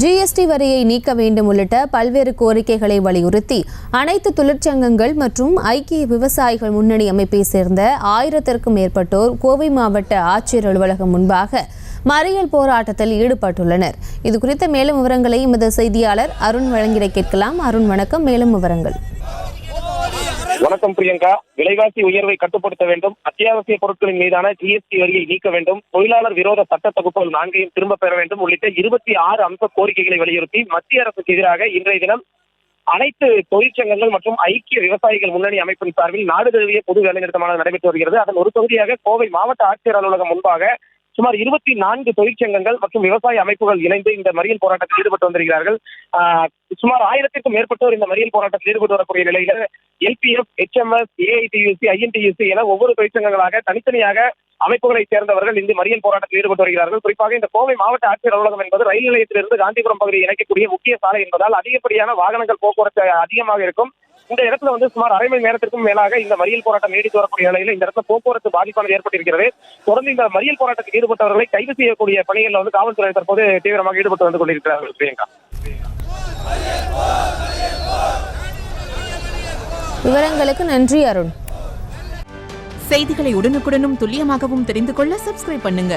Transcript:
GST வரியை நீக்க வேண்டும் உள்ளிட்ட பல்வேறு கோரிக்கைகளை வலியுறுத்தி அனைத்து தொழிற்சங்கங்கள் மற்றும் ஐக்கிய விவசாயிகள் முன்னணி அமைப்பை சேர்ந்த 1000க்கும் மேற்பட்டோர் கோவை மாவட்ட ஆட்சியர் அலுவலகம் முன்பாக மறியல் போராட்டத்தில் ஈடுபட்டுள்ளனர். இதுகுறித்த மேலும் விவரங்களை எமது செய்தியாளர் அருண் வழங்கிட கேட்கலாம். அருண், வணக்கம். மேலும் விவரங்கள். வணக்கம் பிரியங்கா. விலைவாசி உயர்வை கட்டுப்படுத்த வேண்டும், அத்தியாவசிய பொருட்களின் மீதான ஜிஎஸ்டி வரியை நீக்க வேண்டும், தொழிலாளர் விரோத சட்ட தொகுப்புகள் 4ஐயும் திரும்ப பெற வேண்டும் உள்ளிட்ட 26 அம்ச கோரிக்கைகளை வலியுறுத்தி மத்திய அரசுக்கு எதிராக இன்றைய தினம் அனைத்து தொழிற்சங்கங்கள் மற்றும் ஐக்கிய விவசாயிகள் முன்னணி அமைப்பின் சார்பில் நாடு தழுவிய பொது வேலைநிறுத்தமானது நடைபெற்று வருகிறது. அதன் ஒரு பகுதியாக கோவை மாவட்ட ஆட்சியர் அலுவலகம் முன்பாக சுமார் 24 தொழிற்சங்கங்கள் மற்றும் விவசாய அமைப்புகள் இணைந்து இந்த மறியல் போராட்டத்தில் ஈடுபட்டு வந்திருக்கிறார்கள். சுமார் 1000க்கும் மேற்பட்டோர் இந்த மறியல் போராட்டத்தில் ஈடுபட்டு வரக்கூடிய நிலையில LPF, HMS, AITUC, INTUC என ஒவ்வொரு தொழிற்சங்கங்களாக தனித்தனியாக அமைப்புகளை சேர்ந்தவர்கள் இந்த மறியல் போராட்டத்தில் ஈடுபட்டு வருகிறார்கள். குறிப்பாக இந்த கோவை மாவட்ட ஆட்சியர் அலுவலகம் என்பது ரயில் நிலையத்திலிருந்து காந்திபுரம் பகுதியை இணைக்கக்கூடிய முக்கிய சாலை என்பதால் அதிகப்படியான வாகனங்கள் போக்குவரத்து அதிகமாக இருக்கும். இந்த இடத்துல சுமார் அரை மணி நேரத்திற்கும் மேலாக இந்த மறியல் போராட்டம் நீடித்து வரக்கூடிய நிலையில் இந்த இடத்துல போக்குவரத்து பாதிப்பானது ஏற்பட்டிருக்கிறது. தொடர்ந்து இந்த மறியல் போராட்டத்தில் ஈடுபட்டவர்களை கைது செய்யக்கூடிய பணிகளில் காவல்துறை தற்போது தீவிரமாக ஈடுபட்டு வந்து கொண்டிருக்கிறார்கள். பிரியங்கா, விவரங்களுக்கு நன்றி அருண். செய்திகளை உடனுக்குடனும் துல்லியமாகவும் தெரிந்து கொள்ள சப்ஸ்கிரைப் பண்ணுங்க.